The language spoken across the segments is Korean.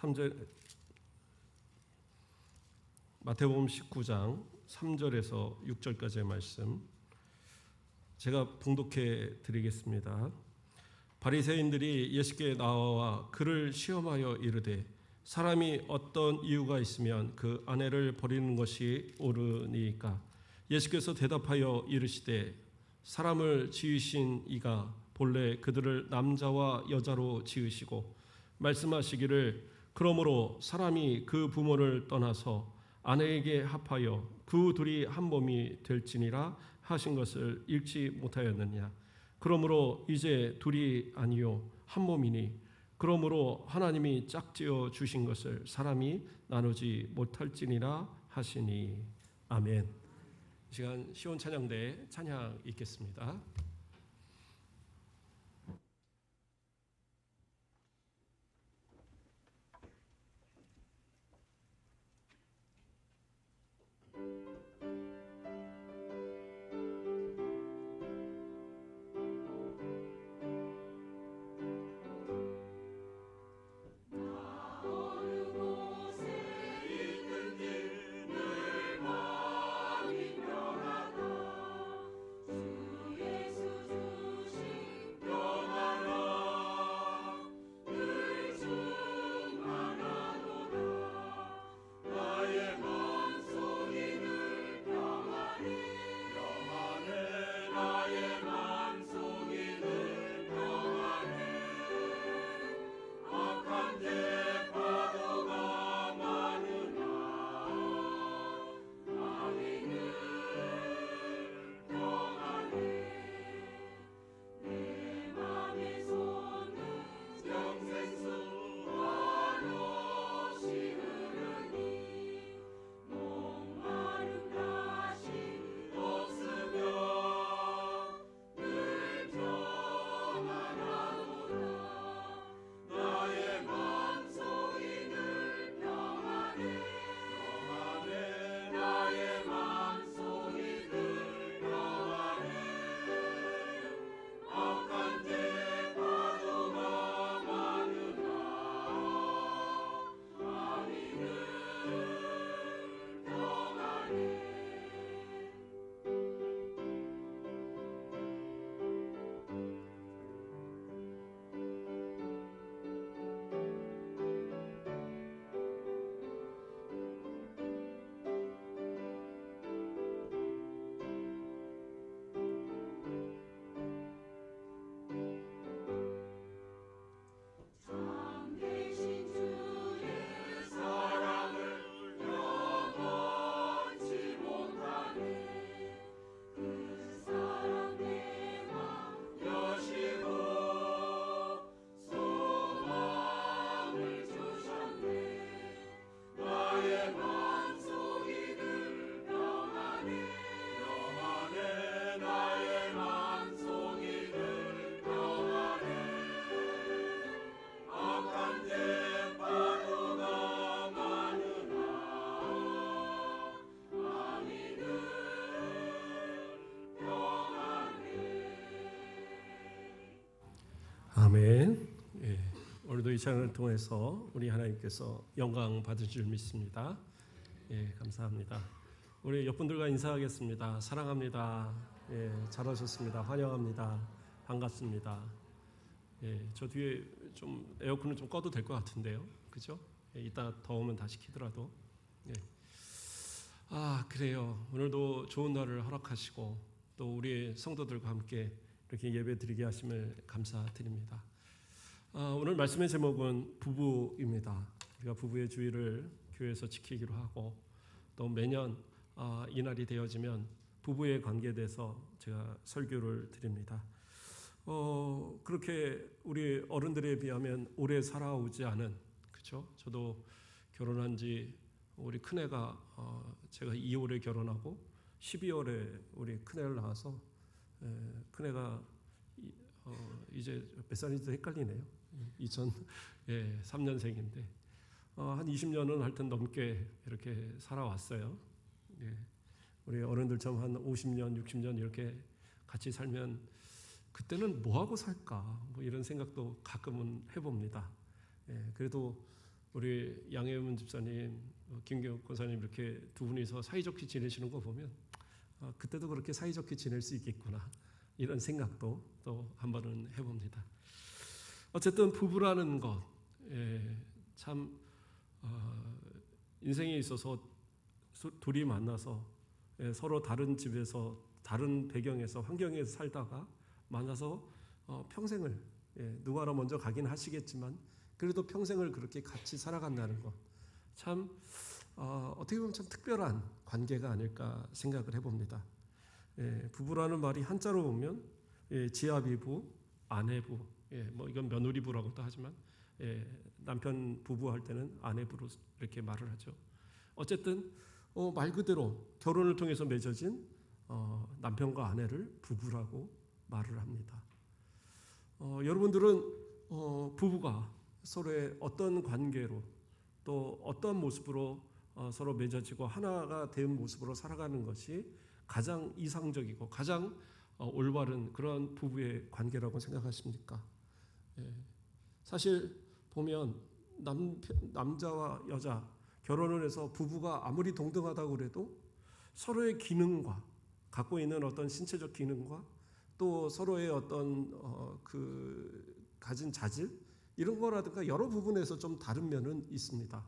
3절 마태복음 19장 3절에서 6절까지의 말씀 제가 봉독해 드리겠습니다. 바리새인들이 예수께 나와 그를 시험하여 이르되 사람이 어떤 이유가 있으면 그 아내를 버리는 것이 옳으니까? 예수께서 대답하여 이르시되 사람을 지으신 이가 본래 그들을 남자와 여자로 지으시고 말씀하시기를 그러므로 사람이 그 부모를 떠나서 아내에게 합하여 그 둘이 한 몸이 될지니라 하신 것을 읽지 못하였느냐? 그러므로 이제 둘이 아니요 한 몸이니 그러므로 하나님이 짝지어 주신 것을 사람이 나누지 못할지니라 하시니. 아멘. 이 시간 시온 찬양대 찬양 읽겠습니다. 아멘. 예, 오늘도 이 찬양을 통해서 우리 하나님께서 영광 받으실 줄 믿습니다. 예, 감사합니다. 우리 옆분들과 인사하겠습니다. 사랑합니다. 예, 잘하셨습니다. 환영합니다. 반갑습니다. 예, 저 뒤에 좀 에어컨을 좀 꺼도 될 것 같은데요, 그죠? 예, 이따 더우면 다시 키더라도. 예. 그래요. 오늘도 좋은 날을 허락하시고 또 우리 성도들과 함께 이렇게 예배드리게 하심을 감사드립니다. 오늘 말씀의 제목은 부부입니다. 우리가 부부의 주의를 교회에서 지키기로 하고 또 매년 이 날이 되어지면 부부의 관계에 대해서 제가 설교를 드립니다. 그렇게 우리 어른들에 비하면 오래 살아오지 않은, 그렇죠? 저도 결혼한 지 우리 큰애가 제가 2월에 결혼하고 12월에 우리 큰애를 낳아서 큰애가 이제 몇 살인지도 헷갈리네요. 2003년생인데 한 20년은 하여튼 넘게 이렇게 살아왔어요. 예. 우리 어른들처럼 한 50년, 60년 이렇게 같이 살면 그때는 뭐하고 살까? 뭐 이런 생각도 가끔은 해봅니다. 예. 그래도 우리 양혜문 집사님, 김경욱 권사님 이렇게 두 분이서 사이좋게 지내시는 거 보면 그때도 그렇게 사이좋게 지낼 수 있겠구나 이런 생각도 또 한 번은 해봅니다. 어쨌든 부부라는 것, 참 인생에 있어서 둘이 만나서 서로 다른 집에서 다른 배경에서 환경에서 살다가 만나서 평생을 누가 하나 먼저 가긴 하시겠지만 그래도 평생을 그렇게 같이 살아간다는 것, 참 어떻게 보면 참 특별한 관계가 아닐까 생각을 해봅니다. 부부라는 말이 한자로 보면 지아비부, 아내부, 뭐 이건 며느리부라고도 하지만 남편 부부 할 때는 아내부로 이렇게 말을 하죠. 어쨌든 말 그대로 결혼을 통해서 맺어진 남편과 아내를 부부라고 말을 합니다. 여러분들은 부부가 서로의 어떤 관계로 또 어떤 모습으로 서로 맺어지고 하나가 된 모습으로 살아가는 것이 가장 이상적이고 가장 올바른 그런 부부의 관계라고 생각하십니까? 사실 보면 남자와 여자 결혼을 해서 부부가 아무리 동등하다고 그래도 서로의 기능과 갖고 있는 어떤 신체적 기능과 또 서로의 어떤 가진 자질 이런 거라든가 여러 부분에서 좀 다른 면은 있습니다.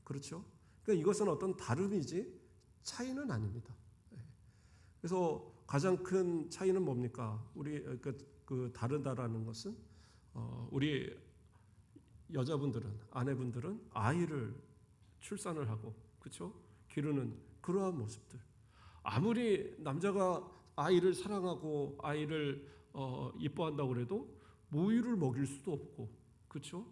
그렇죠? 그러니까 이것은 어떤 다름이지 차이는 아닙니다. 그래서 가장 큰 차이는 뭡니까? 우리 그 다르다라는 것은 우리 여자분들은 아내분들은 아이를 출산을 하고 그렇죠? 기르는 그러한 모습들. 아무리 남자가 아이를 사랑하고 아이를 이뻐한다고 그래도 모유를 먹일 수도 없고 그렇죠?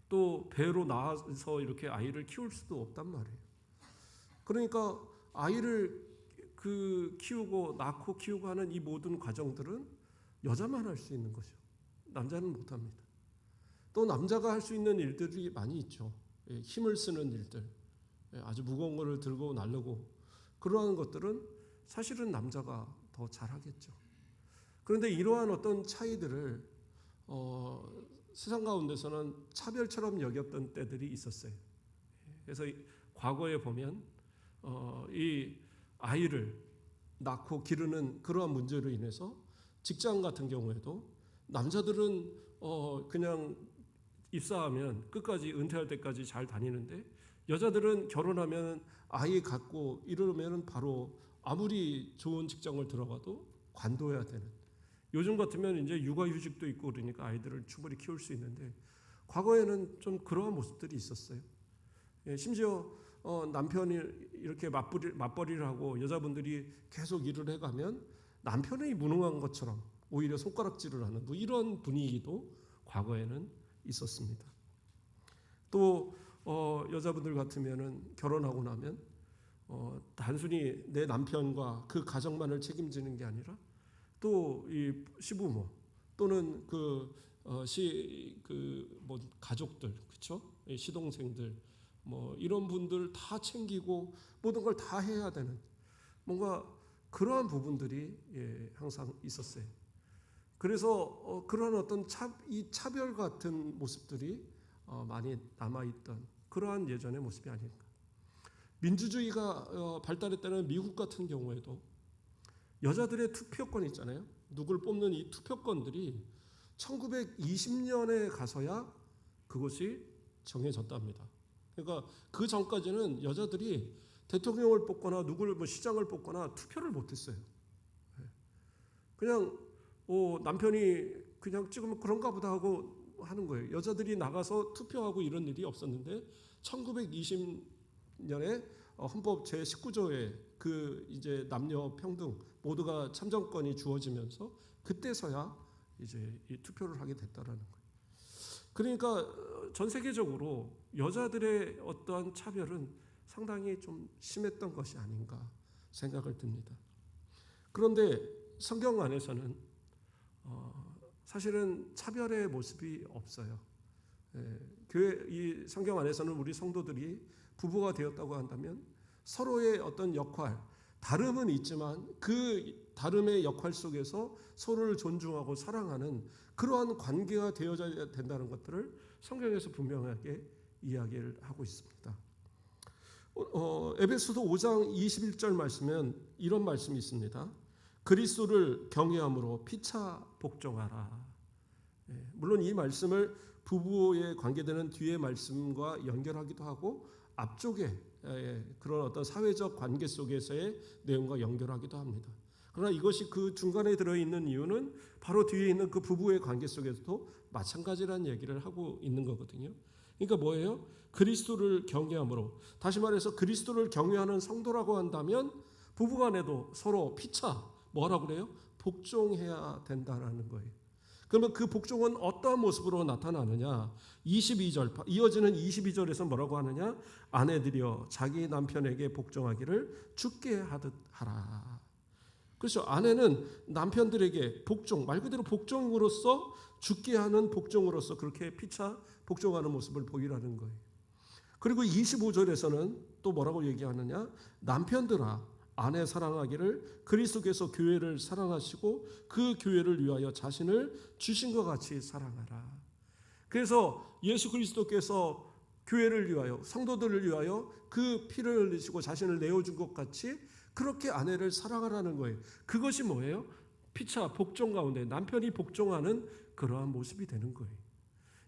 또 배로 나와서 이렇게 아이를 키울 수도 없단 말이에요. 그러니까 아이를 키우고 낳고 키우고 하는 이 모든 과정들은 여자만 할 수 있는 것이요. 남자는 못합니다. 또 남자가 할 수 있는 일들이 많이 있죠. 힘을 쓰는 일들, 아주 무거운 것을 들고 나르고 그러한 것들은 사실은 남자가 더 잘하겠죠. 그런데 이러한 어떤 차이들을 세상 가운데서는 차별처럼 여겼던 때들이 있었어요. 그래서 과거에 보면 이 아이를 낳고 기르는 그러한 문제로 인해서 직장 같은 경우에도 남자들은 그냥 입사하면 끝까지 은퇴할 때까지 잘 다니는데 여자들은 결혼하면 아이 갖고 이러면 바로 아무리 좋은 직장을 들어가도 관둬야 되는. 요즘 같으면 이제 육아휴직도 있고 그러니까 아이들을 충분히 키울 수 있는데 과거에는 좀 그러한 모습들이 있었어요. 심지어 남편이 이렇게 맞벌이를 하고 여자분들이 계속 일을 해가면 남편이 무능한 것처럼 오히려 손가락질을 하는 뭐 이런 분위기도 과거에는 있었습니다. 또 여자분들 같으면은 결혼하고 나면 단순히 내 남편과 그 가정만을 책임지는 게 아니라 또 이 시부모 또는 가족들 그렇죠? 시동생들 뭐 이런 분들 다 챙기고 모든 걸 다 해야 되는 뭔가 그러한 부분들이 항상 있었어요. 그래서 그런 어떤 차별 같은 모습들이 많이 남아있던 그러한 예전의 모습이 아닌가. 민주주의가 발달했다는 미국 같은 경우에도 여자들의 투표권 있잖아요. 누굴 뽑는 이 투표권들이 1920년에 가서야 그것이 정해졌답니다. 그러니까 그 전까지는 여자들이 대통령을 뽑거나 누구를 시장을 뽑거나 투표를 못했어요. 그냥 남편이 그냥 찍으면 그런가 보다 하고 하는 거예요. 여자들이 나가서 투표하고 이런 일이 없었는데 1920년에 헌법 제19조에 이제 남녀 평등 모두가 참정권이 주어지면서 그때서야 이제 이 투표를 하게 됐다라는 거예요. 그러니까 전 세계적으로 여자들의 어떠한 차별은 상당히 좀 심했던 것이 아닌가 생각을 듭니다. 그런데 성경 안에서는 사실은 차별의 모습이 없어요. 교회 이 성경 안에서는 우리 성도들이 부부가 되었다고 한다면 서로의 어떤 역할, 다름은 있지만 그 다름의 역할 속에서 서로를 존중하고 사랑하는 그러한 관계가 되어져야 된다는 것들을 성경에서 분명하게 이야기를 하고 있습니다. 에베소서 5장 21절 말씀은 이런 말씀이 있습니다. 그리스도를 경외함으로 피차 복종하라. 물론 이 말씀을 부부에 관계되는 뒤의 말씀과 연결하기도 하고 앞쪽에 그런 어떤 사회적 관계 속에서의 내용과 연결하기도 합니다. 그러나 이것이 그 중간에 들어있는 이유는 바로 뒤에 있는 그 부부의 관계 속에서도 마찬가지라는 얘기를 하고 있는 거거든요. 그러니까 뭐예요? 그리스도를 경외함으로, 다시 말해서 그리스도를 경외하는 성도라고 한다면 부부간에도 서로 피차 뭐라고 그래요? 복종해야 된다라는 거예요. 그러면 그 복종은 어떠한 모습으로 나타나느냐? 22절 이어지는 22절에서 뭐라고 하느냐? 아내들이여 자기 남편에게 복종하기를 주께 하듯 하라. 그렇죠. 아내는 남편들에게 복종, 말 그대로 복종으로서 주께 하는 복종으로서 그렇게 피차 복종하는 모습을 보이라는 거예요. 그리고 25절에서는 또 뭐라고 얘기하느냐? 남편들아 아내 사랑하기를 그리스도께서 교회를 사랑하시고 그 교회를 위하여 자신을 주신 것 같이 사랑하라. 그래서 예수 그리스도께서 교회를 위하여 성도들을 위하여 그 피를 흘리시고 자신을 내어준 것 같이 그렇게 아내를 사랑하라는 거예요. 그것이 뭐예요? 피차 복종 가운데 남편이 복종하는 그러한 모습이 되는 거예요.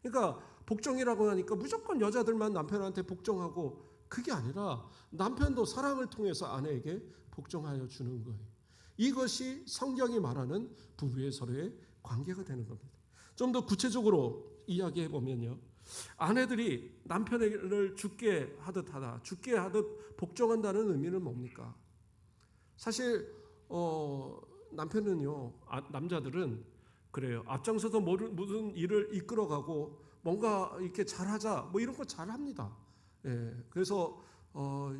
그러니까 복종이라고 하니까 무조건 여자들만 남편한테 복종하고 그게 아니라 남편도 사랑을 통해서 아내에게 복종하여 주는 거예요. 이것이 성경이 말하는 부부의 서로의 관계가 되는 겁니다. 좀 더 구체적으로 이야기해 보면요. 아내들이 남편을 죽게 하듯 하다, 죽게 하듯 복종한다는 의미는 뭡니까? 사실 남편은요, 남자들은 그래요. 앞장서서 모든 일을 이끌어가고 뭔가 이렇게 잘하자 뭐 이런 거 잘합니다. 그래서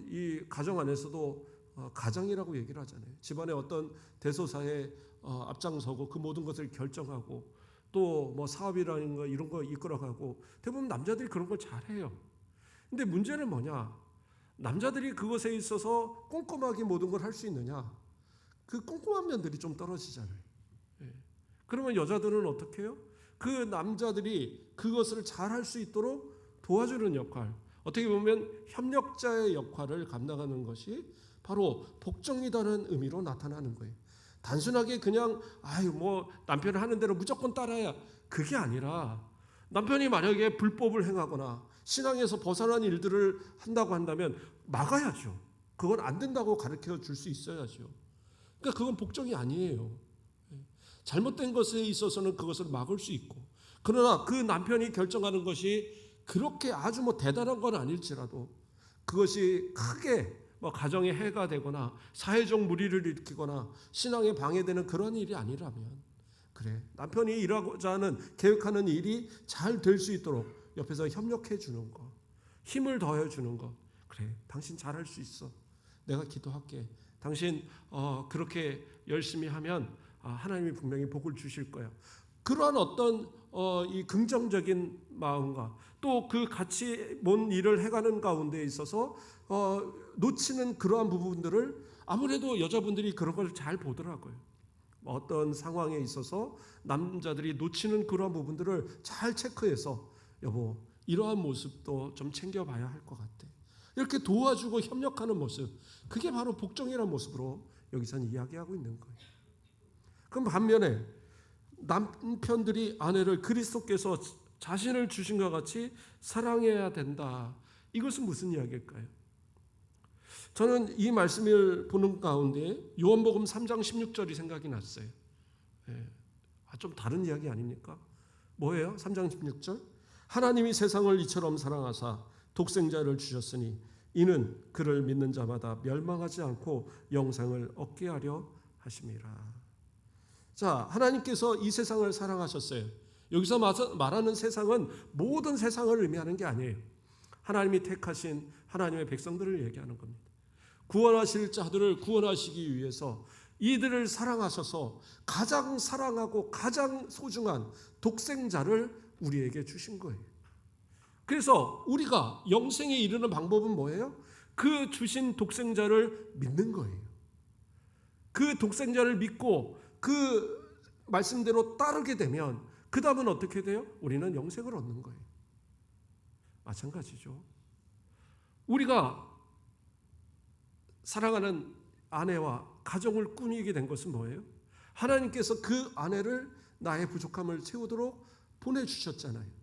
이 가정 안에서도 가장이라고 얘기를 하잖아요. 집안의 어떤 대소사에 앞장서고 그 모든 것을 결정하고 또 뭐 사업이라는 거 이런 거 이끌어가고 대부분 남자들이 그런 걸 잘해요. 근데 문제는 뭐냐? 남자들이 그것에 있어서 꼼꼼하게 모든 걸 할 수 있느냐? 그 꼼꼼한 면들이 좀 떨어지잖아요. 그러면 여자들은 어떻게 해요? 그 남자들이 그것을 잘 할 수 있도록 도와주는 역할, 어떻게 보면 협력자의 역할을 감당하는 것이 바로 복종이라는 의미로 나타나는 거예요. 단순하게 그냥 뭐 남편이 하는 대로 무조건 따라야 그게 아니라 남편이 만약에 불법을 행하거나 신앙에서 벗어난 일들을 한다고 한다면 막아야죠. 그건 안 된다고 가르쳐 줄 수 있어야죠. 그러니까 그건 복종이 아니에요. 잘못된 것에 있어서는 그것을 막을 수 있고, 그러나 그 남편이 결정하는 것이 그렇게 아주 뭐 대단한 건 아닐지라도 그것이 크게 뭐 가정에 해가 되거나 사회적 무리를 일으키거나 신앙에 방해되는 그런 일이 아니라면, 그래 남편이 일하고자 하는 계획하는 일이 잘 될 수 있도록 옆에서 협력해 주는 거, 힘을 더해 주는 거, 그래 당신 잘할 수 있어, 내가 기도할게, 당신 그렇게 열심히 하면 하나님이 분명히 복을 주실 거야. 그러한 어떤 이 긍정적인 마음과 또 그 같이 뭔 일을 해가는 가운데 있어서 놓치는 그러한 부분들을 아무래도 여자분들이 그런 걸 잘 보더라고요. 어떤 상황에 있어서 남자들이 놓치는 그러한 부분들을 잘 체크해서 여보 이러한 모습도 좀 챙겨봐야 할 것 같아. 이렇게 도와주고 협력하는 모습, 그게 바로 복종이라는 모습으로 여기서는 이야기하고 있는 거예요. 그럼 반면에 남편들이 아내를 그리스도께서 자신을 주신 것 같이 사랑해야 된다. 이것은 무슨 이야기일까요? 저는 이 말씀을 보는 가운데 요한복음 3장 16절이 생각이 났어요. 좀 다른 이야기 아닙니까? 뭐예요? 3장 16절. 하나님이 세상을 이처럼 사랑하사 독생자를 주셨으니 이는 그를 믿는 자마다 멸망하지 않고 영생을 얻게 하려 하심이라. 자, 하나님께서 이 세상을 사랑하셨어요. 여기서 말하는 세상은 모든 세상을 의미하는 게 아니에요. 하나님이 택하신 하나님의 백성들을 얘기하는 겁니다. 구원하실 자들을 구원하시기 위해서 이들을 사랑하셔서 가장 사랑하고 가장 소중한 독생자를 우리에게 주신 거예요. 그래서 우리가 영생에 이르는 방법은 뭐예요? 그 주신 독생자를 믿는 거예요. 그 독생자를 믿고 그 말씀대로 따르게 되면 그 다음은 어떻게 돼요? 우리는 영생을 얻는 거예요. 마찬가지죠. 우리가 사랑하는 아내와 가정을 꾸미게 된 것은 뭐예요? 하나님께서 그 아내를 나의 부족함을 채우도록 보내주셨잖아요.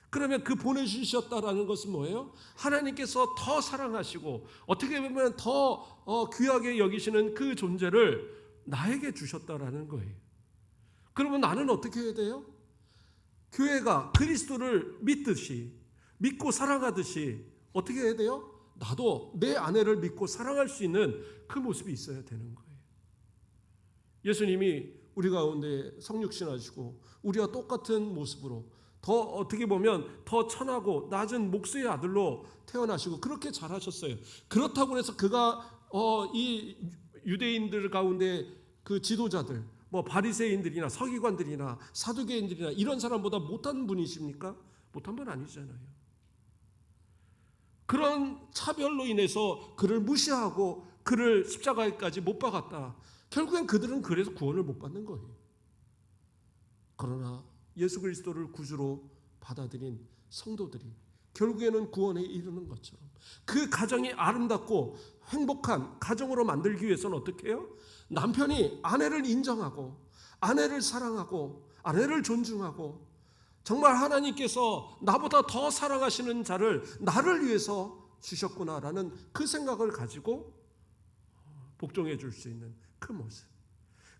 그러면 그 보내주셨다라는 것은 뭐예요? 하나님께서 더 사랑하시고 어떻게 보면 더 귀하게 여기시는 그 존재를 나에게 주셨다라는 거예요. 그러면 나는 어떻게 해야 돼요? 교회가 그리스도를 믿듯이, 믿고 사랑하듯이 어떻게 해야 돼요? 나도 내 아내를 믿고 사랑할 수 있는 그 모습이 있어야 되는 거예요. 예수님이 우리 가운데 성육신하시고 우리와 똑같은 모습으로 더 어떻게 보면 더 천하고 낮은 목수의 아들로 태어나시고 그렇게 잘하셨어요. 그렇다고 해서 그가 이 유대인들 가운데 그 지도자들, 뭐 바리새인들이나 서기관들이나 사두개인들이나 이런 사람보다 못한 분이십니까? 못한 분 아니잖아요. 그런 차별로 인해서 그를 무시하고 그를 십자가에까지 못 박았다. 결국엔 그들은 그래서 구원을 못 받는 거예요. 그러나 예수 그리스도를 구주로 받아들인 성도들이 결국에는 구원에 이르는 것처럼 그 가정이 아름답고 행복한 가정으로 만들기 위해서는 어떻게 해요? 남편이 아내를 인정하고 아내를 사랑하고 아내를 존중하고 정말 하나님께서 나보다 더 사랑하시는 자를 나를 위해서 주셨구나라는 그 생각을 가지고 복종해 줄 수 있는 그 모습.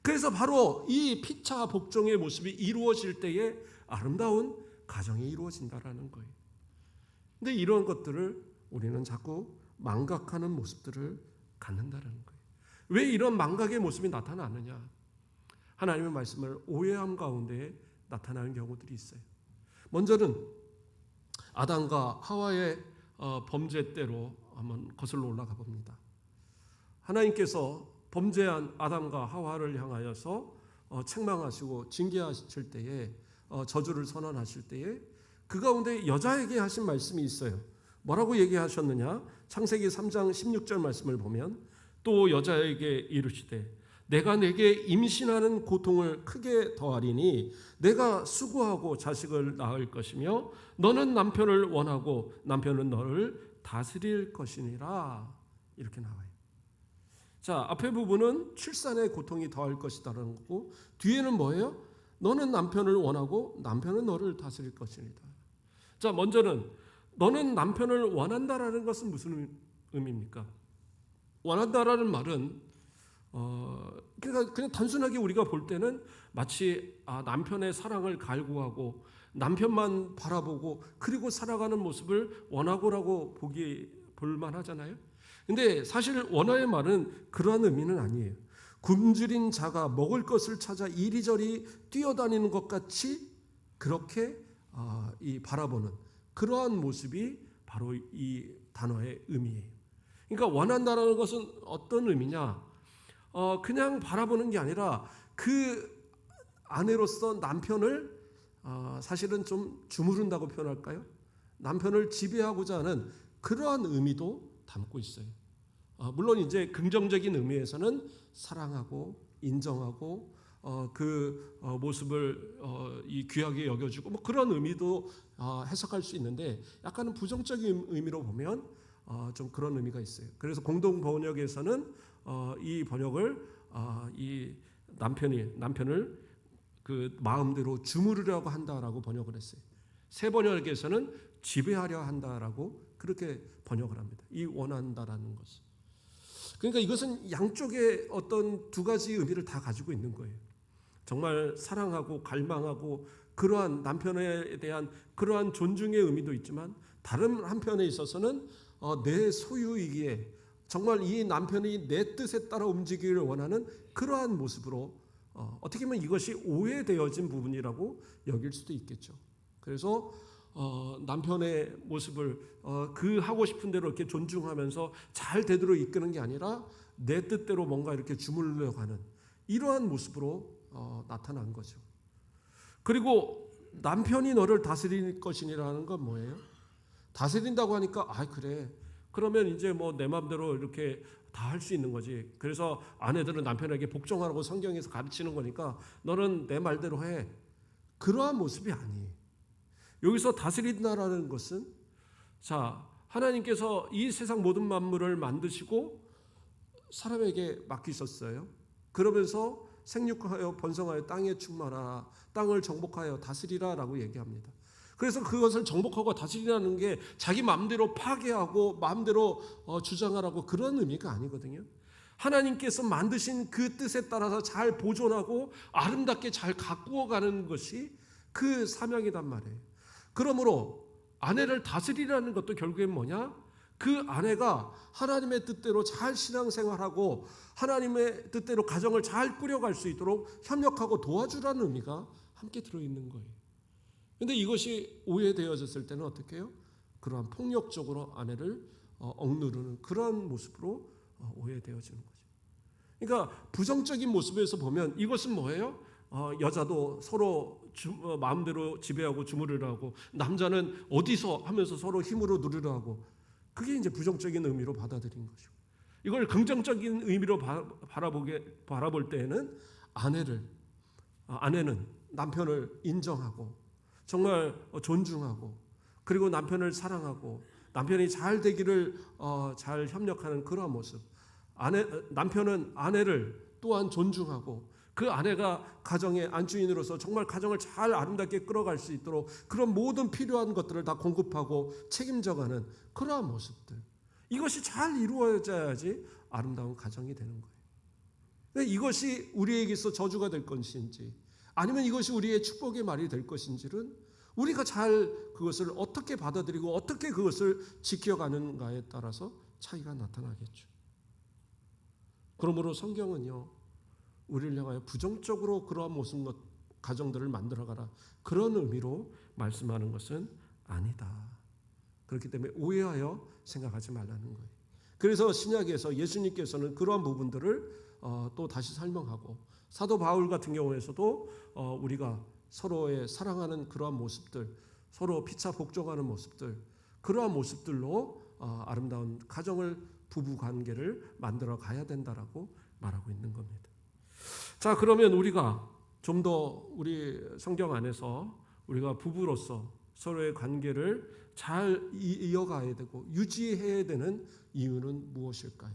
그래서 바로 이 피차 복종의 모습이 이루어질 때에 아름다운 가정이 이루어진다라는 거예요. 근데 이런 것들을 우리는 자꾸 망각하는 모습들을 갖는다라는 거예요. 왜 이런 망각의 모습이 나타나느냐? 하나님의 말씀을 오해함 가운데 나타나는 경우들이 있어요. 먼저는 아담과 하와의 범죄 때로 한번 거슬러 올라가 봅니다. 하나님께서 범죄한 아담과 하와를 향하여서 책망하시고 징계하실 때에 저주를 선언하실 때에 그 가운데 여자에게 하신 말씀이 있어요. 뭐라고 얘기하셨느냐? 창세기 3장 16절 말씀을 보면 또 여자에게 이르시되 내가 내게 임신하는 고통을 크게 더하리니 내가 수고하고 자식을 낳을 것이며 너는 남편을 원하고 남편은 너를 다스릴 것이니라. 이렇게 나와요. 자, 앞에 부분은 출산의 고통이 더할 것이다라는 거고 뒤에는 뭐예요? 너는 남편을 원하고 남편은 너를 다스릴 것이니다. 자, 먼저는 너는 남편을 원한다라는 것은 무슨 의미입니까? 원한다라는 말은 그러니까 그냥 단순하게 우리가 볼 때는 마치 남편의 사랑을 갈구하고 남편만 바라보고 그리고 살아가는 모습을 원하고라고 볼만 하잖아요. 근데 사실 원어의 말은 그러한 의미는 아니에요. 굶주린 자가 먹을 것을 찾아 이리저리 뛰어다니는 것 같이 그렇게 이 바라보는 그러한 모습이 바로 이 단어의 의미예요. 그러니까 원한다라는 것은 어떤 의미냐? 그냥 바라보는 게 아니라 그 아내로서 남편을 사실은 좀 주무른다고 표현할까요? 남편을 지배하고자 하는 그러한 의미도 담고 있어요. 물론 이제 긍정적인 의미에서는 사랑하고 인정하고 그 모습을 이 귀하게 여겨주고 뭐 그런 의미도 해석할 수 있는데 약간은 부정적인 의미로 보면 좀 그런 의미가 있어요. 그래서 공동 번역에서는 이 번역을 이 남편을 그 마음대로 주무르려고 한다라고 번역을 했어요. 새 번역에서는 지배하려 한다라고 그렇게 번역을 합니다. 이 원한다라는 것은. 그러니까 이것은 양쪽의 어떤 두 가지 의미를 다 가지고 있는 거예요. 정말 사랑하고 갈망하고 그러한 남편에 대한 그러한 존중의 의미도 있지만 다른 한편에 있어서는 내 소유이기에 정말 이 남편이 내 뜻에 따라 움직이기를 원하는 그러한 모습으로 어떻게 보면 이것이 오해되어진 부분이라고 여길 수도 있겠죠. 그래서 남편의 모습을 그 하고 싶은 대로 이렇게 존중하면서 잘 되도록 이끄는 게 아니라 내 뜻대로 뭔가 이렇게 주물려고 하는 이러한 모습으로 나타난 거죠. 그리고 남편이 너를 다스릴 것이라는 건 뭐예요? 다스린다고 하니까 그래. 그러면 이제 뭐 내 마음대로 이렇게 다 할 수 있는 거지. 그래서 아내들은 남편에게 복종하라고 성경에서 가르치는 거니까 너는 내 말대로 해. 그러한 모습이 아니에요. 여기서 다스린다라는 것은 자, 하나님께서 이 세상 모든 만물을 만드시고 사람에게 맡기셨어요. 그러면서 생육하여 번성하여 땅에 충만하라, 땅을 정복하여 다스리라 라고 얘기합니다. 그래서 그것을 정복하고 다스리라는 게 자기 마음대로 파괴하고 마음대로 주장하라고 그런 의미가 아니거든요. 하나님께서 만드신 그 뜻에 따라서 잘 보존하고 아름답게 잘 가꾸어가는 것이 그 사명이란 말이에요. 그러므로 아내를 다스리라는 것도 결국엔 뭐냐? 그 아내가 하나님의 뜻대로 잘 신앙생활하고 하나님의 뜻대로 가정을 잘 꾸려갈 수 있도록 협력하고 도와주라는 의미가 함께 들어있는 거예요. 그런데 이것이 오해되어졌을 때는 어떻게 해요? 그러한 폭력적으로 아내를 억누르는 그런 모습으로 오해되어지는 거죠. 그러니까 부정적인 모습에서 보면 이것은 뭐예요? 여자도 서로 마음대로 지배하고 주무르라고, 남자는 어디서 하면서 서로 힘으로 누르려 하고, 그게 이제 부정적인 의미로 받아들인 거죠. 이걸 긍정적인 의미로 바라볼 때에는 아내는 남편을 인정하고 정말 존중하고, 그리고 남편을 사랑하고 남편이 잘 되기를 잘 협력하는 그런 모습. 남편은 아내를 또한 존중하고 그 아내가 가정의 안주인으로서 정말 가정을 잘 아름답게 끌어갈 수 있도록 그런 모든 필요한 것들을 다 공급하고 책임져가는 그러한 모습들. 이것이 잘 이루어져야지 아름다운 가정이 되는 거예요. 이것이 우리에게 있어 저주가 될 것인지 아니면 이것이 우리의 축복의 말이 될 것인지는 우리가 잘 그것을 어떻게 받아들이고 어떻게 그것을 지켜가는가에 따라서 차이가 나타나겠죠. 그러므로 성경은요, 우리를 향하여 부정적으로 그러한 모습 가정들을 만들어가라 그런 의미로 말씀하는 것은 아니다. 그렇기 때문에 오해하여 생각하지 말라는 거예요. 그래서 신약에서 예수님께서는 그러한 부분들을 또 다시 설명하고, 사도 바울 같은 경우에서도 우리가 서로의 사랑하는 그러한 모습들, 서로 피차 복종하는 모습들, 그러한 모습들로 아름다운 가정을, 부부 관계를 만들어 가야 된다라고 말하고 있는 겁니다. 자, 그러면 우리가 좀 더 우리 성경 안에서 우리가 부부로서 서로의 관계를 잘 이어가야 되고 유지해야 되는 이유는 무엇일까요?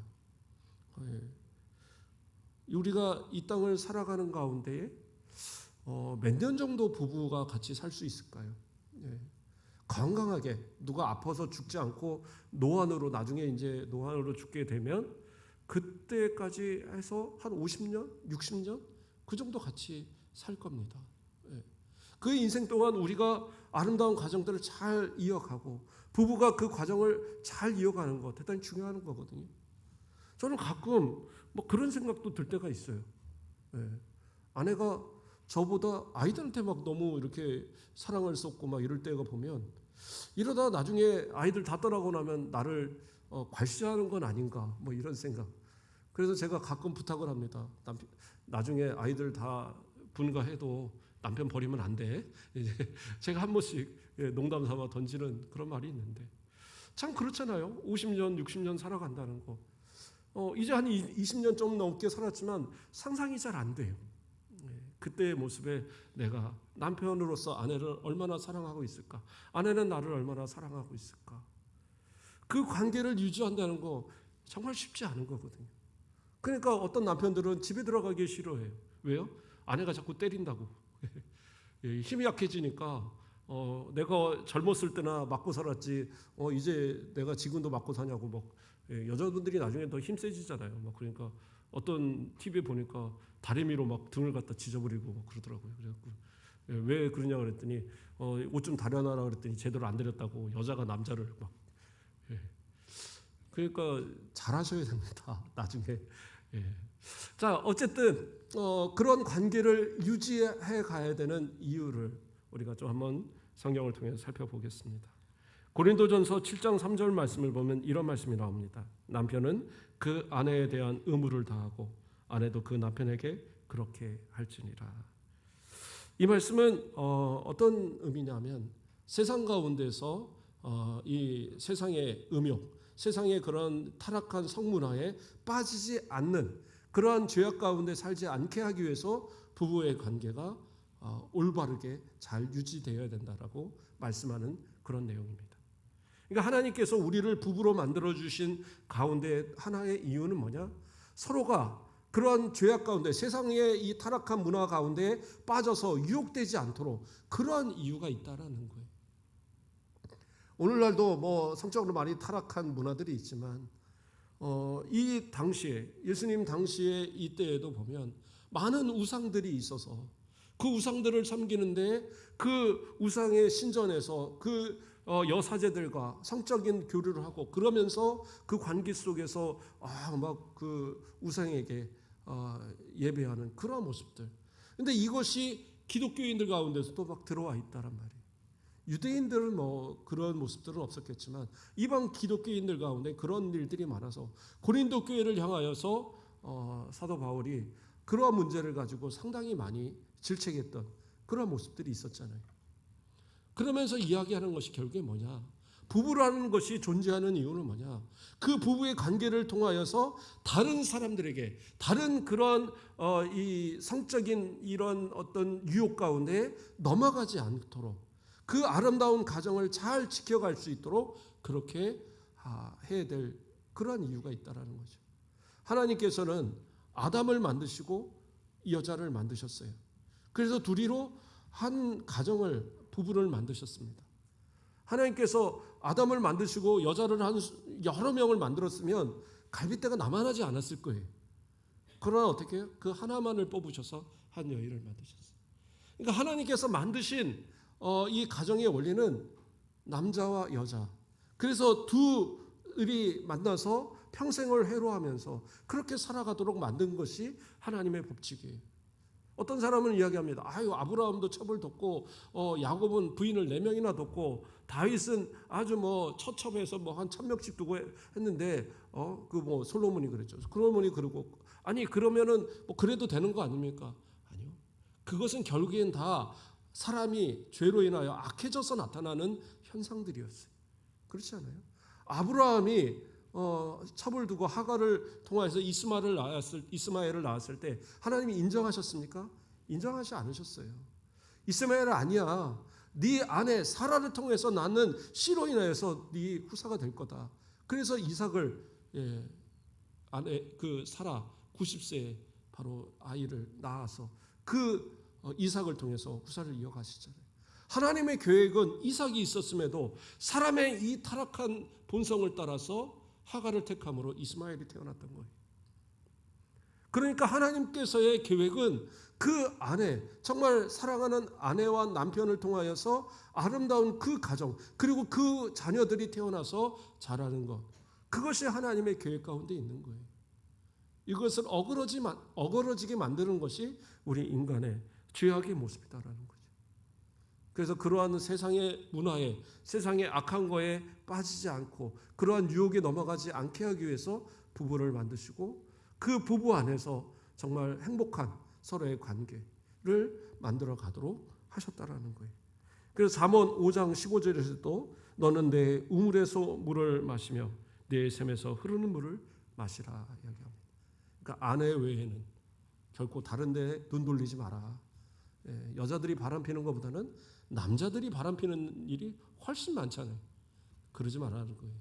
우리가 이 땅을 살아가는 가운데 몇 년 정도 부부가 같이 살 수 있을까요? 건강하게 누가 아파서 죽지 않고 노안으로 나중에 이제 노안으로 죽게 되면 그때까지 해서 한 50년, 60년 그 정도 같이 살 겁니다. 그 인생 동안 우리가 아름다운 가정들을 잘 이어가고 부부가 그 과정을 잘 이어가는 것 대단히 중요한 거거든요. 저는 가끔 뭐 그런 생각도 들 때가 있어요. 아내가 저보다 아이들한테 막 너무 이렇게 사랑을 쏟고 막 이럴 때가 보면, 이러다 나중에 아이들 다 떠나고 나면 나를 괄시하는 건 아닌가 뭐 이런 생각. 그래서 제가 가끔 부탁을 합니다. 나중에 아이들 다 분가해도 남편 버리면 안 돼. 이제 제가 한 번씩 농담 삼아 던지는 그런 말이 있는데, 참 그렇잖아요. 50년, 60년 살아간다는 거. 이제 한 20년 좀 넘게 살았지만 상상이 잘 안 돼요. 그때의 모습에 내가 남편으로서 아내를 얼마나 사랑하고 있을까? 아내는 나를 얼마나 사랑하고 있을까? 그 관계를 유지한다는 거 정말 쉽지 않은 거거든요. 그러니까 어떤 남편들은 집에 들어가기 싫어해요. 왜요? 아내가 자꾸 때린다고. 힘이 약해지니까 내가 젊었을 때나 맞고 살았지 이제 내가 지금도 맞고 사냐고 막. 여자분들이 나중에 더 힘 세지잖아요. 막 그러니까 어떤 TV에 보니까 다리미로 막 등을 갖다 지져버리고 막 그러더라고요. 그래갖고 왜 그러냐 그랬더니 옷 좀 다려놔라 그랬더니 제대로 안 다렸다고 여자가 남자를 막. 그러니까 잘하셔야 됩니다. 나중에. 자, 어쨌든 그런 관계를 유지해 가야 되는 이유를 우리가 좀 한번 성경을 통해서 살펴보겠습니다. 고린도전서 7장 3절 말씀을 보면 이런 말씀이 나옵니다. 남편은 그 아내에 대한 의무를 다하고 아내도 그 남편에게 그렇게 할지니라. 이 말씀은 어떤 의미냐면, 세상 가운데서 이 세상의 음욕, 세상의 그런 타락한 성문화에 빠지지 않는, 그러한 죄악 가운데 살지 않게 하기 위해서 부부의 관계가 올바르게 잘 유지되어야 된다라고 말씀하는 그런 내용입니다. 그러니까 하나님께서 우리를 부부로 만들어 주신 가운데 하나의 이유는 뭐냐? 서로가 그러한 죄악 가운데, 세상의 이 타락한 문화 가운데 빠져서 유혹되지 않도록 그러한 이유가 있다라는 거예요. 오늘날도 뭐 성적으로 많이 타락한 문화들이 있지만 이 당시에, 예수님 당시에 이때에도 보면 많은 우상들이 있어서 그 우상들을 섬기는데 그 우상의 신전에서 그 여사제들과 성적인 교류를 하고 그러면서 그 관계 속에서 막 그 우상에게 예배하는 그런 모습들. 근데 이것이 기독교인들 가운데서도 막 들어와 있다란 말이에요. 유대인들은 뭐 그런 모습들은 없었겠지만 이방 기독교인들 가운데 그런 일들이 많아서 고린도 교회를 향하여서 사도 바울이 그러한 문제를 가지고 상당히 많이 질책했던 그런 모습들이 있었잖아요. 그러면서 이야기하는 것이 결국에 뭐냐? 부부라는 것이 존재하는 이유는 뭐냐? 그 부부의 관계를 통하여서 다른 사람들에게 다른 그런 이 성적인 이런 어떤 유혹 가운데 넘어가지 않도록 그 아름다운 가정을 잘 지켜갈 수 있도록 그렇게 해야 될 그러한 이유가 있다라는 거죠. 하나님께서는 아담을 만드시고 이 여자를 만드셨어요. 그래서 둘이로 한 가정을, 부부를 만드셨습니다. 하나님께서 아담을 만드시고 여자를 한 여러 명을 만들었으면 갈빗대가 남아나지 않았을 거예요. 그러나 어떻게 해요? 그 하나만을 뽑으셔서 한 여인을 만드셨어요. 그러니까 하나님께서 만드신 이 가정의 원리는 남자와 여자. 그래서 둘이 만나서 평생을 해로하면서 그렇게 살아가도록 만든 것이 하나님의 법칙이에요. 어떤 사람은 이야기합니다. 아브라함도 첩을 뒀고 야곱은 부인을 4명이나 뒀고 다윗은 아주 뭐 처첩해서 뭐 한 1000명씩 두고 했는데 그 뭐 솔로몬이 그랬죠. 솔로몬이 그러고 아니 그러면은 뭐 그래도 되는 거 아닙니까? 아니요. 그것은 결국엔 다 사람이 죄로 인하여 악해져서 나타나는 현상들이었어요. 그렇지 않아요? 아브라함이 첩을 두고 하갈을 통해서 이스마엘을 낳았을 때 하나님이 인정하셨습니까? 인정하지 않으셨어요. 이스마엘 아니야. 네 아내 사라를 통해서 낳는 씨로 인하여서 네 후사가 될 거다. 그래서 이삭을 아내 그 사라 90세에 바로 아이를 낳아서 그 이삭을 통해서 후사를 이어가시잖아요. 하나님의 계획은 이삭이 있었음에도 사람의 이 타락한 본성을 따라서 하갈을 택함으로 이스마엘이 태어났던 거예요. 그러니까 하나님께서의 계획은 그 아내, 정말 사랑하는 아내와 남편을 통하여서 아름다운 그 가정, 그리고 그 자녀들이 태어나서 자라는 것, 그것이 하나님의 계획 가운데 있는 거예요. 이것을 어그러지게 만드는 것이 우리 인간의 죄악의 모습이다라는 거죠. 그래서 그러한 세상의 문화에, 세상의 악한 거에 빠지지 않고 그러한 유혹에 넘어가지 않게 하기 위해서 부부를 만드시고 그 부부 안에서 정말 행복한 서로의 관계를 만들어 가도록 하셨다라는 거예요. 그래서 잠언 5장 15절에서도 너는 내 우물에서 물을 마시며 내 샘에서 흐르는 물을 마시라 이야기합니다. 그러니까 아내 외에는 결코 다른 데 눈 돌리지 마라. 여자들이 바람피는 것보다는 남자들이 바람피는 일이 훨씬 많잖아요. 그러지 말라는 거예요.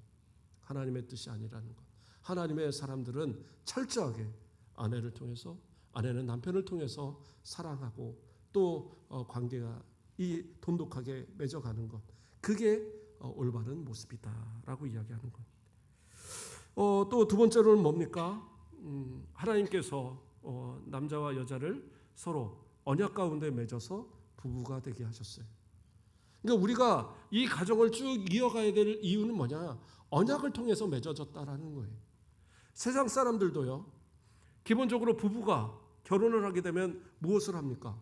하나님의 뜻이 아니라는 것. 하나님의 사람들은 철저하게 아내를 통해서, 아내는 남편을 통해서 사랑하고 또 관계가 이 돈독하게 맺어가는 것. 그게 올바른 모습이다라고 이야기하는 겁니다. 또 두 번째로는 뭡니까? 하나님께서 남자와 여자를 서로 언약 가운데 맺어서 부부가 되게 하셨어요. 그러니까 우리가 이 가정을 쭉 이어가야 될 이유는 뭐냐? 언약을 통해서 맺어졌다라는 거예요. 세상 사람들도요. 기본적으로 부부가 결혼을 하게 되면 무엇을 합니까?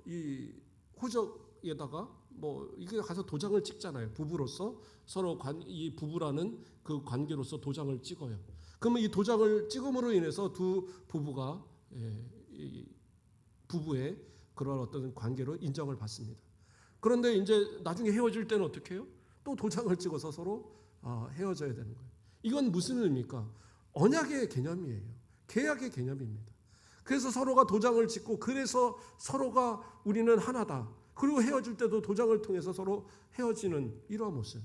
이 호적에다가 뭐 이게 가서 도장을 찍잖아요. 부부로서 서로 이 부부라는 그 관계로서 도장을 찍어요. 그러면 이 도장을 찍음으로 인해서 두 부부가 이 부부의 그런 어떤 관계로 인정을 받습니다. 그런데 이제 나중에 헤어질 때는 어떻게 해요? 또 도장을 찍어서 서로 헤어져야 되는 거예요. 이건 무슨 의미입니까? 언약의 개념이에요. 계약의 개념입니다. 그래서 서로가 도장을 찍고 그래서 서로가 우리는 하나다. 그리고 헤어질 때도 도장을 통해서 서로 헤어지는 이러한 모습.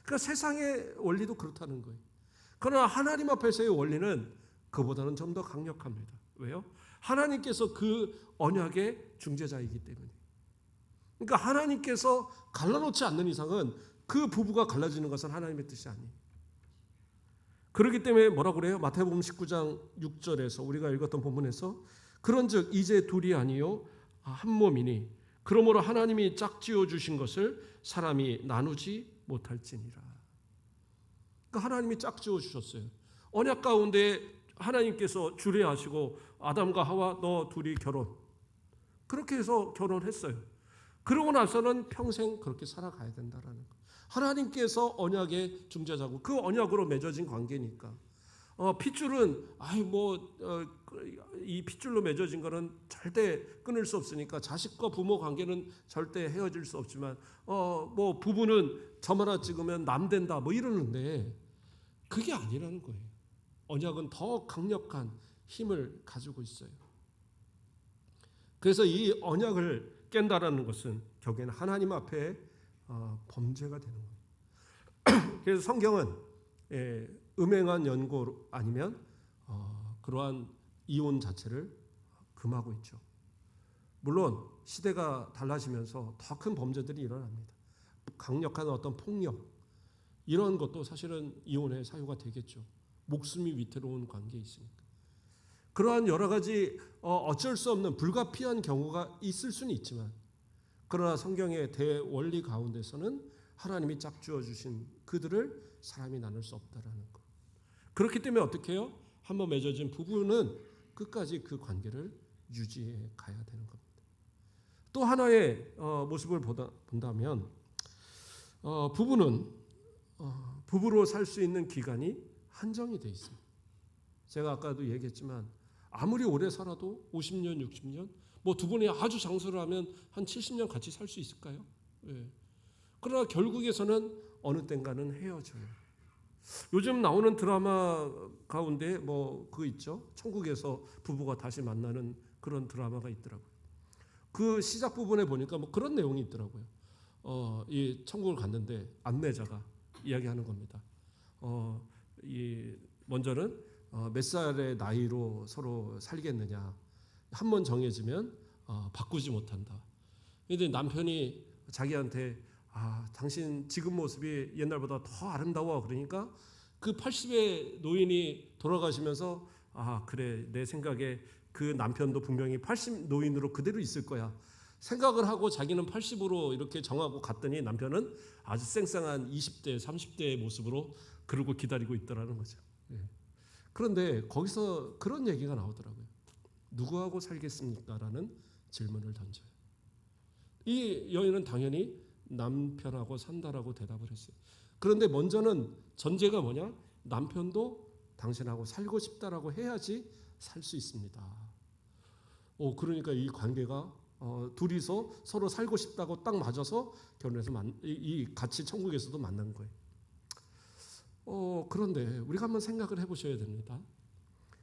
그러니까 세상의 원리도 그렇다는 거예요. 그러나 하나님 앞에서의 원리는 그보다는 좀 더 강력합니다. 왜요? 하나님께서 그 언약의 중재자이기 때문에. 그러니까 하나님께서 갈라놓지 않는 이상은 그 부부가 갈라지는 것은 하나님의 뜻이 아니에요. 그렇기 때문에 뭐라고 그래요? 마태복음 19장 6절에서 우리가 읽었던 본문에서 그런즉 이제 둘이 아니요 한 몸이니 그러므로 하나님이 짝지어 주신 것을 사람이 나누지 못할지니라. 그러니까 하나님이 짝지어 주셨어요. 언약 가운데 하나님께서 주례하시고 아담과 하와 너 둘이 결혼. 그렇게 해서 결혼했어요. 그러고 나서는 평생 그렇게 살아가야 된다라는 거. 하나님께서 언약의 중재자고 그 언약으로 맺어진 관계니까. 핏줄은 이 핏줄로 맺어진 거는 절대 끊을 수 없으니까 자식과 부모 관계는 절대 헤어질 수 없지만 부부는 점 하나 찍으면 남 된다 뭐 이러는데 그게 아니라는 거예요. 언약은 더 강력한 힘을 가지고 있어요. 그래서 이 언약을 깬다라는 것은 결국에는 하나님 앞에 범죄가 되는 거예요. 그래서 성경은 음행한 연고 아니면 그러한 이혼 자체를 금하고 있죠. 물론 시대가 달라지면서 더 큰 범죄들이 일어납니다. 강력한 어떤 폭력 이런 것도 사실은 이혼의 사유가 되겠죠. 목숨이 위태로운 관계에 있으니까. 그러한 여러 가지 어쩔 수 없는 불가피한 경우가 있을 수는 있지만 그러나 성경의 대원리 가운데서는 하나님이 짝주어 주신 그들을 사람이 나눌 수 없다라는 것. 그렇기 때문에 어떻게 해요? 한번 맺어진 부부는 끝까지 그 관계를 유지해 가야 되는 겁니다. 또 하나의 모습을 본다면 부부는 부부로 살 수 있는 기간이 한정이 되어 있습니다. 제가 아까도 얘기했지만 아무리 오래 살아도 50년, 60년 두 분이 아주 장수를 하면 한 70년 같이 살 수 있을까요? 예. 그러나 결국에서는 어느 땐가는 헤어져요. 요즘 나오는 드라마 가운데 그거 있죠. 천국에서 부부가 다시 만나는 그런 드라마가 있더라고요. 그 시작 부분에 보니까 그런 내용이 있더라고요. 이 천국을 갔는데 안내자가 이야기하는 겁니다. 먼저는 몇 살의 나이로 서로 살겠느냐 한번 정해지면 바꾸지 못한다. 그런데 남편이 자기한테 당신 지금 모습이 옛날보다 더 아름다워 그러니까 그 80의 노인이 돌아가시면서 그래 내 생각에 그 남편도 분명히 80 노인으로 그대로 있을 거야 생각을 하고 자기는 80으로 이렇게 정하고 갔더니 남편은 아주 쌩쌩한 20대 30대의 모습으로 그러고 기다리고 있더라는 거죠. 그런데 거기서 그런 얘기가 나오더라고요. 누구하고 살겠습니까? 라는 질문을 던져요. 이 여인은 당연히 남편하고 산다라고 대답을 했어요. 그런데 먼저는 전제가 뭐냐? 남편도 당신하고 살고 싶다라고 해야지 살 수 있습니다. 그러니까 이 관계가 둘이서 서로 살고 싶다고 딱 맞아서 결혼해서 같이 천국에서도 만난 거예요. 그런데 우리가 한번 생각을 해보셔야 됩니다.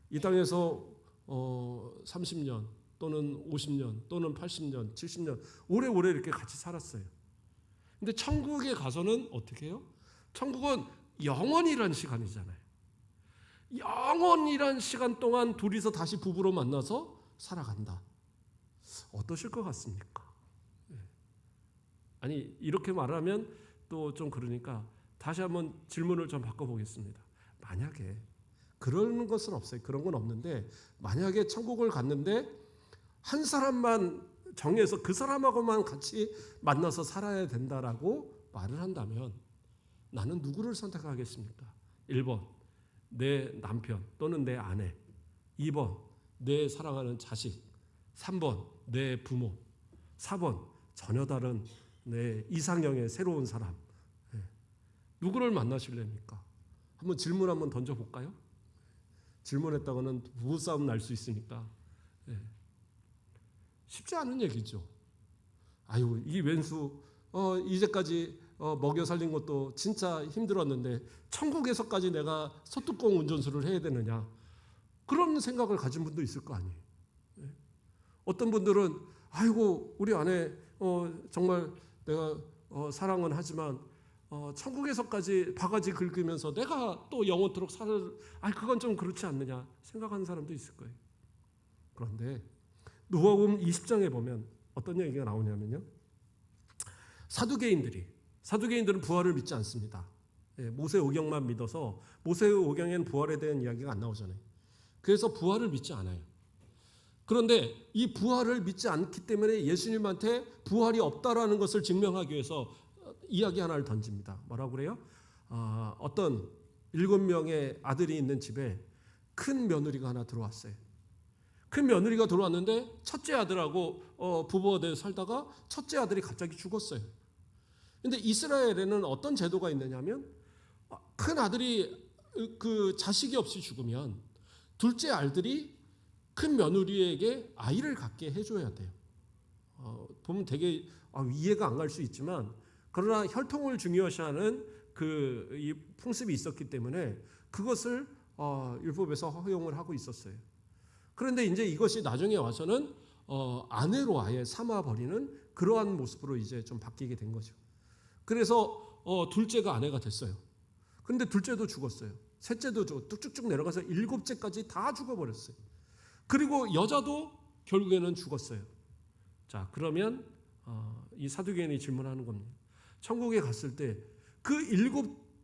이 땅에서 30년 또는 50년 또는 80년 70년 오래오래 이렇게 같이 살았어요. 근데 천국에 가서는 어떻게 해요? 천국은 영원이라는 시간이잖아요. 영원이라는 시간 동안 둘이서 다시 부부로 만나서 살아간다. 어떠실 것 같습니까? 아니 이렇게 말하면 또 좀 그러니까 다시 한번 질문을 좀 바꿔보겠습니다. 만약에 그런 것은 없어요. 그런 건 없는데 만약에 천국을 갔는데 한 사람만 정해서 그 사람하고만 같이 만나서 살아야 된다라고 말을 한다면 나는 누구를 선택하겠습니까? 1번 내 남편 또는 내 아내 2번 내 사랑하는 자식 3번 내 부모 4번 전혀 다른 내 이상형의 새로운 사람 누구를 만나실랍니까? 한번 질문 한번 던져볼까요? 질문했다가는 부부싸움 날 수 있으니까 쉽지 않은 얘기죠. 아유 이 왼수 이제까지 먹여 살린 것도 진짜 힘들었는데 천국에서까지 내가 소뚜껑 운전수를 해야 되느냐 그런 생각을 가진 분도 있을 거 아니에요. 어떤 분들은 아이고 우리 아내 정말 내가 사랑은 하지만 천국에서까지 바가지 긁으면서 내가 또 영원토록 그건 좀 그렇지 않느냐 생각하는 사람도 있을 거예요. 그런데 누가복음 20장에 보면 어떤 얘기가 나오냐면요. 사두개인들은 부활을 믿지 않습니다. 모세 오경만 믿어서 모세 오경에는 부활에 대한 이야기가 안 나오잖아요. 그래서 부활을 믿지 않아요. 그런데 이 부활을 믿지 않기 때문에 예수님한테 부활이 없다라는 것을 증명하기 위해서 이야기 하나를 던집니다. 뭐라고 그래요? 어떤 7명의 아들이 있는 집에 큰 며느리가 하나 들어왔어요. 큰 며느리가 들어왔는데 첫째 아들하고 부부가 되어 살다가 첫째 아들이 갑자기 죽었어요. 근데 이스라엘에는 어떤 제도가 있느냐면 큰 아들이 그 자식이 없이 죽으면 둘째 아들이 큰 며느리에게 아이를 갖게 해줘야 돼요. 보면 되게 이해가 안 갈 수 있지만 그러나 혈통을 중요시하는 이 풍습이 있었기 때문에 그것을 율법에서 허용을 하고 있었어요. 그런데 이제 이것이 나중에 와서는 아내로 아예 삼아버리는 그러한 모습으로 이제 좀 바뀌게 된 거죠. 그래서 둘째가 아내가 됐어요. 그런데 둘째도 죽었어요. 셋째도 쭉쭉쭉 내려가서 7째까지 다 죽어버렸어요. 그리고 여자도 결국에는 죽었어요. 자, 그러면 이 사두개인이 질문하는 겁니다. 천국에 갔을 때 그 7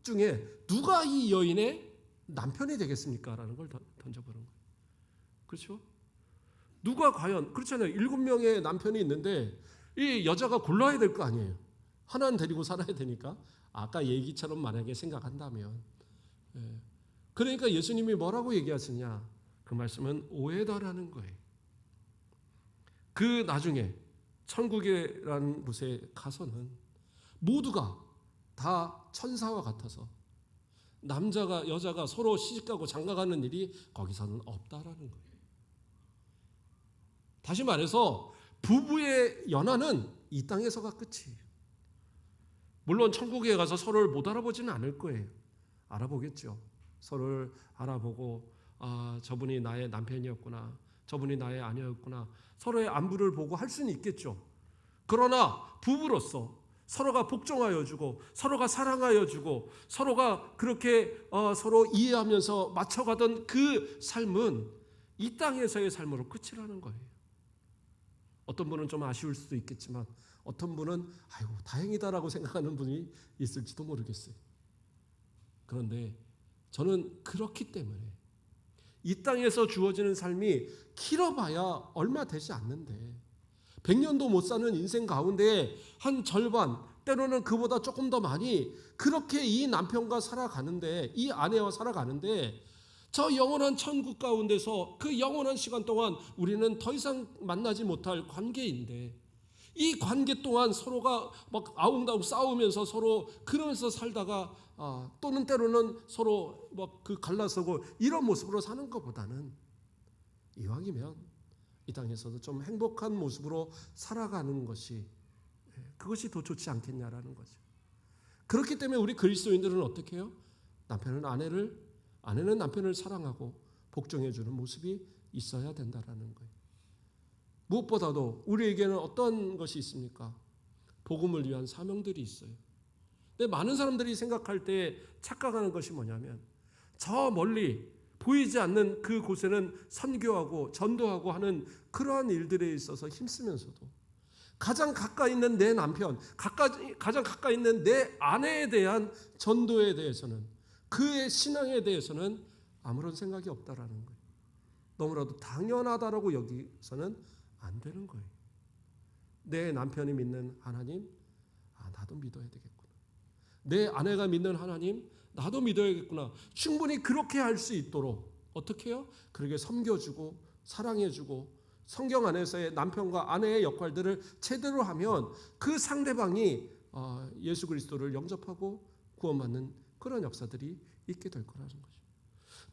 중에 누가 이 여인의 남편이 되겠습니까? 라는 걸 던져보는 거예요. 그렇죠? 누가 과연 그렇잖아요. 7명의 남편이 있는데 이 여자가 골라야 될 거 아니에요. 하나는 데리고 살아야 되니까. 아까 얘기처럼 만약에 생각한다면 그러니까 예수님이 뭐라고 얘기하시냐? 그 말씀은 오해다라는 거예요. 그 나중에 천국이라는 곳에 가서는 모두가 다 천사와 같아서 남자가 여자가 서로 시집가고 장가가는 일이 거기서는 없다라는 거예요. 다시 말해서 부부의 연하는 이 땅에서가 끝이에요. 물론 천국에 가서 서로를 못 알아보지는 않을 거예요. 알아보겠죠. 서로를 알아보고 저분이 나의 남편이었구나. 저분이 나의 아내였구나. 서로의 안부를 보고 할 수는 있겠죠. 그러나 부부로서 서로가 복종하여 주고 서로가 사랑하여 주고 서로가 그렇게 서로 이해하면서 맞춰가던 그 삶은 이 땅에서의 삶으로 끝이라는 거예요. 어떤 분은 좀 아쉬울 수도 있겠지만 어떤 분은 아이고 다행이다라고 생각하는 분이 있을지도 모르겠어요. 그런데 저는 그렇기 때문에 이 땅에서 주어지는 삶이 길어봐야 얼마 되지 않는데 100년도 못 사는 인생 가운데 한 절반 때로는 그보다 조금 더 많이 그렇게 이 남편과 살아가는데 이 아내와 살아가는데 저 영원한 천국 가운데서 그 영원한 시간 동안 우리는 더 이상 만나지 못할 관계인데 이 관계 동안 서로가 막 아웅다웅 싸우면서 서로 그러면서 살다가 또는 때로는 서로 막 그 갈라서고 이런 모습으로 사는 것보다는 이왕이면 이 땅에서도 좀 행복한 모습으로 살아가는 것이 그것이 더 좋지 않겠냐라는 거죠. 그렇기 때문에 우리 그리스도인들은 어떻게 해요? 아내는 남편을 사랑하고 복종해 주는 모습이 있어야 된다라는 거예요. 무엇보다도 우리에게는 어떤 것이 있습니까? 복음을 위한 사명들이 있어요. 근데 많은 사람들이 생각할 때 착각하는 것이 뭐냐면 저 멀리 보이지 않는 그 곳에는 선교하고 전도하고 하는 그러한 일들에 있어서 힘쓰면서도 가장 가까이 있는 내 남편, 가장 가까이 있는 내 아내에 대한 전도에 대해서는 그의 신앙에 대해서는 아무런 생각이 없다라는 거예요. 너무나도 당연하다라고 여기서는 안 되는 거예요. 내 남편이 믿는 하나님, 나도 믿어야 되겠구나. 내 아내가 믿는 하나님, 나도 믿어야겠구나. 충분히 그렇게 할 수 있도록 어떻게 해요? 그렇게 섬겨주고 사랑해주고 성경 안에서의 남편과 아내의 역할들을 제대로 하면 그 상대방이 예수 그리스도를 영접하고 구원받는 그런 역사들이 있게 될 거라는 거죠.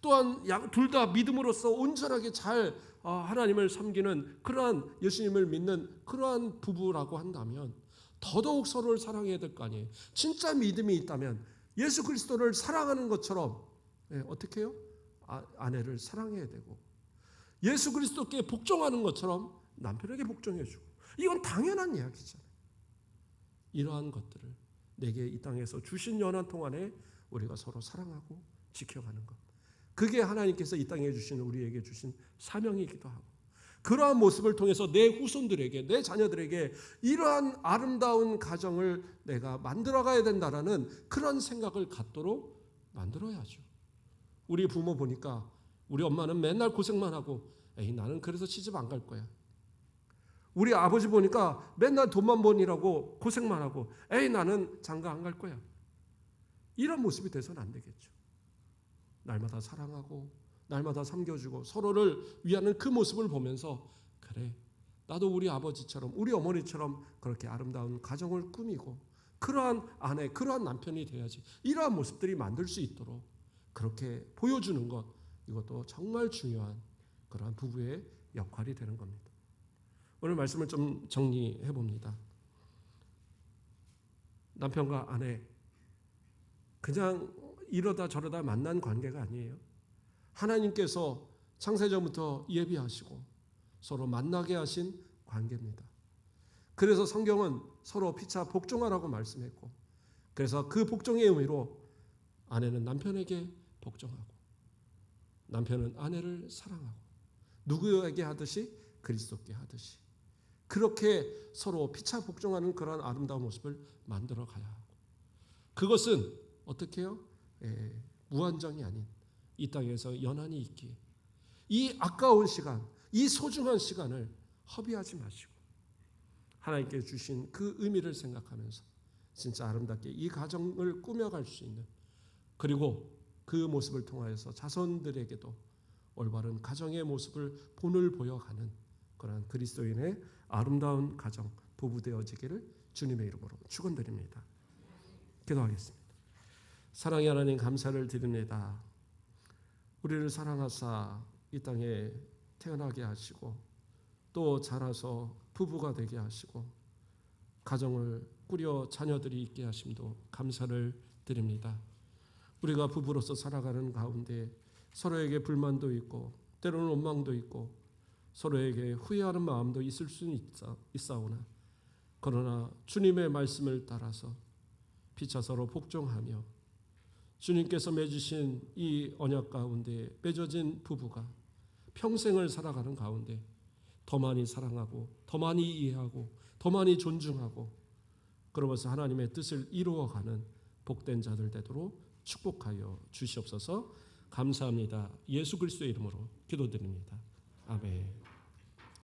또한 둘 다 믿음으로써 온전하게 잘 하나님을 섬기는 그러한 예수님을 믿는 그러한 부부라고 한다면 더더욱 서로를 사랑해야 될 거 아니에요. 진짜 믿음이 있다면 예수 그리스도를 사랑하는 것처럼 어떻게 해요? 아내를 사랑해야 되고 예수 그리스도께 복종하는 것처럼 남편에게 복종해 주고 이건 당연한 이야기잖아요. 이러한 것들을 내게 이 땅에서 주신 연한 동안에 우리가 서로 사랑하고 지켜가는 것. 그게 하나님께서 이 땅에 주신 우리에게 주신 사명이기도 하고, 그러한 모습을 통해서 내 후손들에게, 내 자녀들에게 이러한 아름다운 가정을 내가 만들어가야 된다라는 그런 생각을 갖도록 만들어야죠. 우리 부모 보니까 우리 엄마는 맨날 고생만 하고 에이 나는 그래서 시집 안 갈 거야. 우리 아버지 보니까 맨날 돈만 버니라고 고생만 하고 에이 나는 장가 안 갈 거야. 이런 모습이 돼서는 안 되겠죠. 날마다 사랑하고 날마다 섬겨주고 서로를 위하는 그 모습을 보면서 그래 나도 우리 아버지처럼 우리 어머니처럼 그렇게 아름다운 가정을 꾸미고 그러한 아내 그러한 남편이 돼야지, 이러한 모습들이 만들 수 있도록 그렇게 보여주는 것, 이것도 정말 중요한 그러한 부부의 역할이 되는 겁니다. 오늘 말씀을 좀 정리해 봅니다. 남편과 아내 그냥 이러다 저러다 만난 관계가 아니에요. 하나님께서 창세전부터 예비하시고 서로 만나게 하신 관계입니다. 그래서 성경은 서로 피차 복종하라고 말씀했고, 그래서 그 복종의 의미로 아내는 남편에게 복종하고 남편은 아내를 사랑하고 누구에게 하듯이 그리스도께 하듯이 그렇게 서로 피차 복종하는 그런 아름다운 모습을 만들어 가야 하고, 그것은 어떻게 해요? 무한정이 아닌 이 땅에서 연한이 있기에 이 아까운 시간, 이 소중한 시간을 허비하지 마시고 하나님께 주신 그 의미를 생각하면서 진짜 아름답게 이 가정을 꾸며갈 수 있는, 그리고 그 모습을 통하여서 자손들에게도 올바른 가정의 모습을 본을 보여가는 그러한 그리스도인의 아름다운 가정, 부부 되어지기를 주님의 이름으로 축원드립니다. 기도하겠습니다. 사랑의 하나님 감사를 드립니다. 우리를 사랑하사 이 땅에 태어나게 하시고 또 자라서 부부가 되게 하시고 가정을 꾸려 자녀들이 있게 하심도 감사를 드립니다. 우리가 부부로서 살아가는 가운데 서로에게 불만도 있고 때로는 원망도 있고 서로에게 후회하는 마음도 있을 수는 있사오나, 그러나 주님의 말씀을 따라서 피차 서로 복종하며 주님께서 맺으신 이 언약 가운데 맺어진 부부가 평생을 살아가는 가운데 더 많이 사랑하고 더 많이 이해하고 더 많이 존중하고 그러면서 하나님의 뜻을 이루어가는 복된 자들 되도록 축복하여 주시옵소서. 감사합니다. 예수 그리스도의 이름으로 기도드립니다. 아멘.